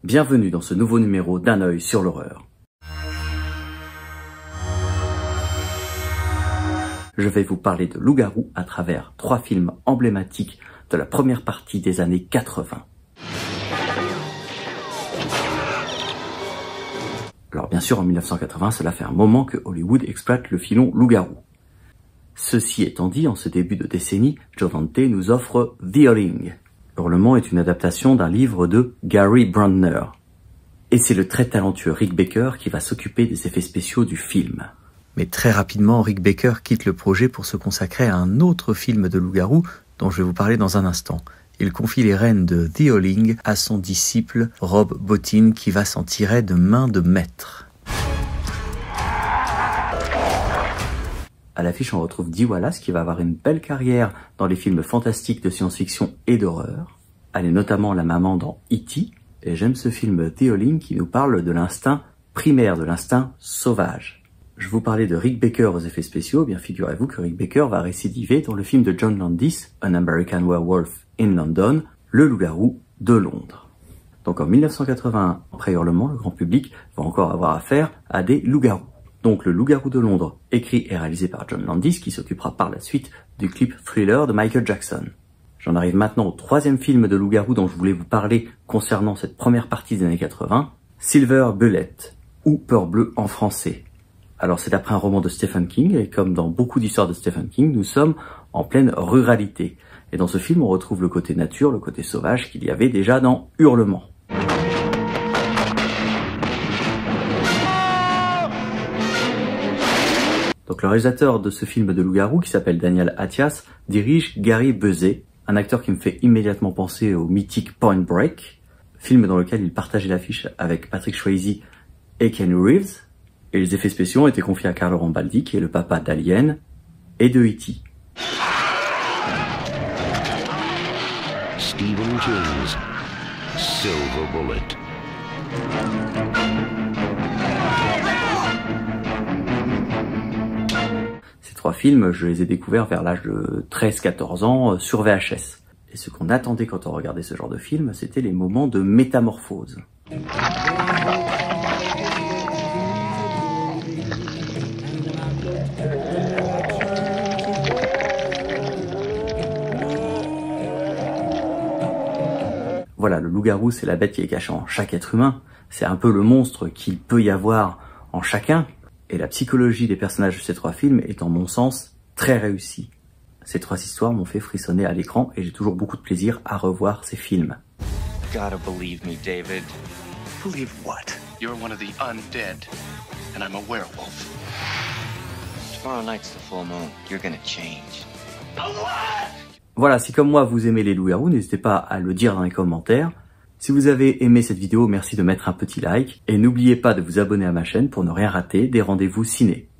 Bienvenue dans ce nouveau numéro d'Un œil sur l'horreur. Je vais vous parler de loup-garou à travers 3 films emblématiques de la première partie des années 80. Alors bien sûr, en 1980, cela fait un moment que Hollywood exploite le filon loup-garou. Ceci étant dit, en ce début de décennie, Joe Dante nous offre The Howling. Hurlement est une adaptation d'un livre de Gary Brandner. Et c'est le très talentueux Rick Baker qui va s'occuper des effets spéciaux du film. Mais très rapidement, Rick Baker quitte le projet pour se consacrer à un autre film de loup-garou dont je vais vous parler dans un instant. Il confie les rênes de The Howling à son disciple Rob Bottin qui va s'en tirer de main de maître. À l'affiche, on retrouve Dee Wallace qui va avoir une belle carrière dans les films fantastiques de science-fiction et d'horreur. Elle est notamment la maman dans E.T. et j'aime ce film The Howling qui nous parle de l'instinct primaire, de l'instinct sauvage. Je vous parlais de Rick Baker aux effets spéciaux, bien figurez-vous que Rick Baker va récidiver dans le film de John Landis, An American Werewolf in London, le loup-garou de Londres. Donc en 1981, après Hurlement, le grand public va encore avoir affaire à des loups-garous. Donc le loup-garou de Londres, écrit et réalisé par John Landis, qui s'occupera par la suite du clip Thriller de Michael Jackson. J'en arrive maintenant au 3e film de loup-garou dont je voulais vous parler concernant cette première partie des années 80, Silver Bullet, ou Peur bleue en français. Alors c'est d'après un roman de Stephen King, et comme dans beaucoup d'histoires de Stephen King, nous sommes en pleine ruralité. Et dans ce film, on retrouve le côté nature, le côté sauvage qu'il y avait déjà dans Hurlement. Donc le réalisateur de ce film de loup-garou, qui s'appelle Daniel Attias, dirige Gary Busey, un acteur qui me fait immédiatement penser au mythique Point Break, film dans lequel il partageait l'affiche avec Patrick Swayze et Keanu Reeves, et les effets spéciaux ont été confiés à Carlo Rambaldi, qui est le papa d'Alien et de E.T. Stephen King's Silver Bullet. Ces 3 films, je les ai découverts vers l'âge de 13-14 ans sur VHS. Et ce qu'on attendait quand on regardait ce genre de film, c'était les moments de métamorphose. Voilà, le loup-garou, c'est la bête qui est cachée en chaque être humain. C'est un peu le monstre qu'il peut y avoir en chacun. Et la psychologie des personnages de ces 3 films est, en mon sens, très réussie. Ces 3 histoires m'ont fait frissonner à l'écran et j'ai toujours beaucoup de plaisir à revoir ces films. Gotta believe me, David. Believe what? You're one of the undead, and I'm a werewolf. Tomorrow night's the full moon. You're gonna change. Voilà, si comme moi vous aimez les loups-garous, n'hésitez pas à le dire dans les commentaires. Si vous avez aimé cette vidéo, merci de mettre un petit like. Et n'oubliez pas de vous abonner à ma chaîne pour ne rien rater des rendez-vous ciné.